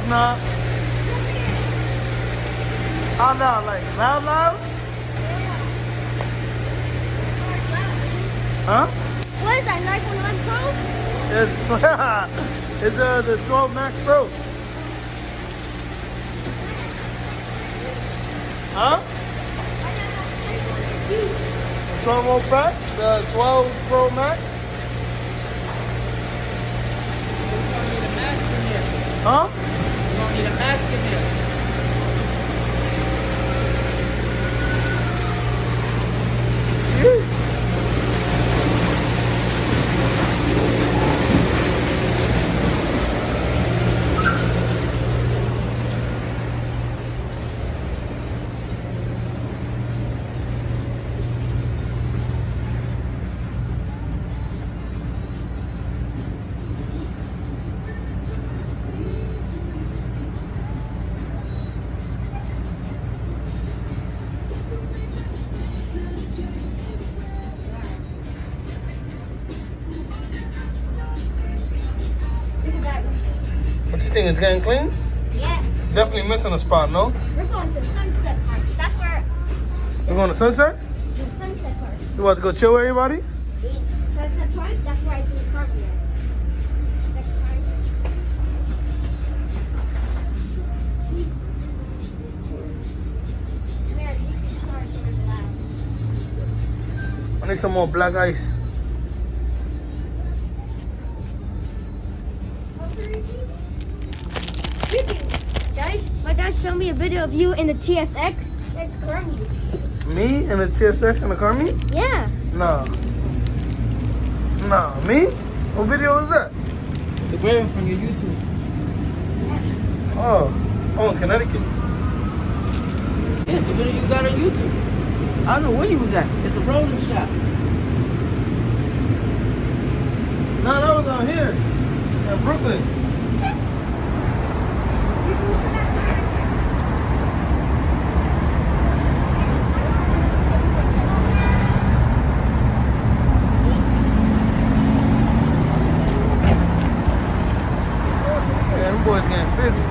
Nah. How loud? Like loud, loud? Huh? What is that, 911 Pro? It's the 12 Max Pro. Huh? 12 Pro Max? The 12 Pro Max? Huh? You don't need a mask in there. What you think? It's getting clean? Yes. Definitely missing a spot, no? We're going to Sunset Park. That's where We're going to Sunset? the Sunset Park. You about to go chill with everybody? Sunset Park, that's where I do the park there. I need some more black ice. Guys, my dad showed me a video of you in the TSX. It's currently. Me and the TSX in the car meet? Yeah. Nah. Nah, me? What video is that? The video from your YouTube. Oh, in Connecticut. Yeah, the video you got on YouTube. I don't know where you was at. It's a rolling shot. Nah, that was out here in Brooklyn. Yeah, them boys getting busy.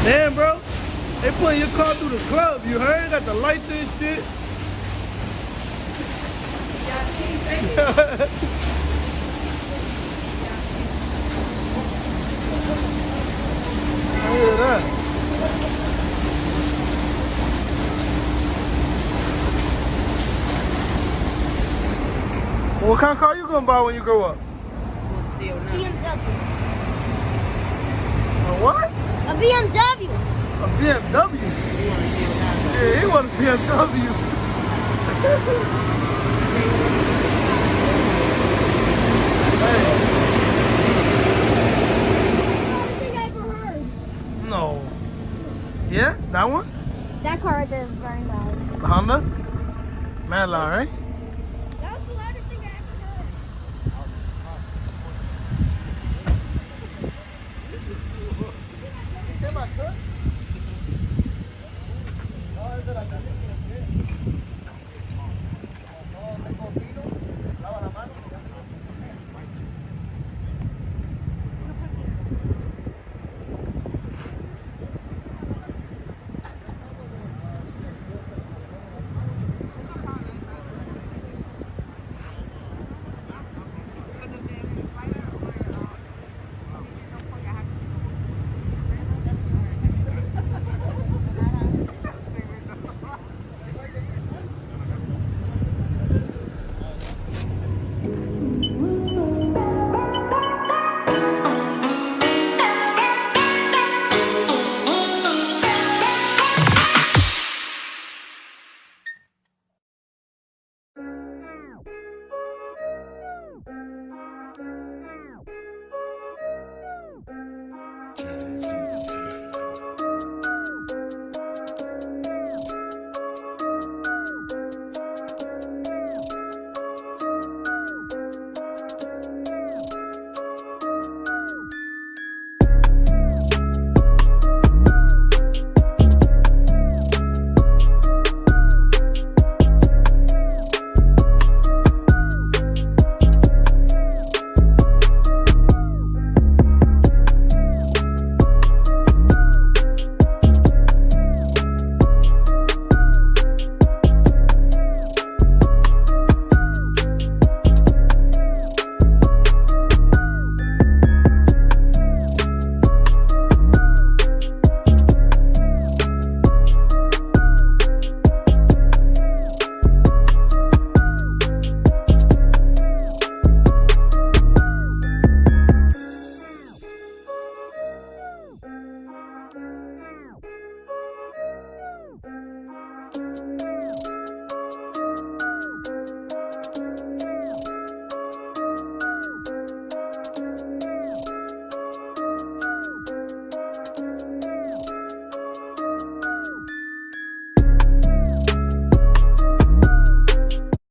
Damn, bro. They putting your car through the club. You heard? Got the lights and shit. I hear that. What kind of car you gonna buy when you grow up? BMW. A what? A BMW. A BMW? Yeah, he want a BMW. Hey, I think I ever heard. no. Yeah, that one? That car right there is very loud. The Honda? Mad loud, right? That was the loudest thing I ever heard. ¿Qué más?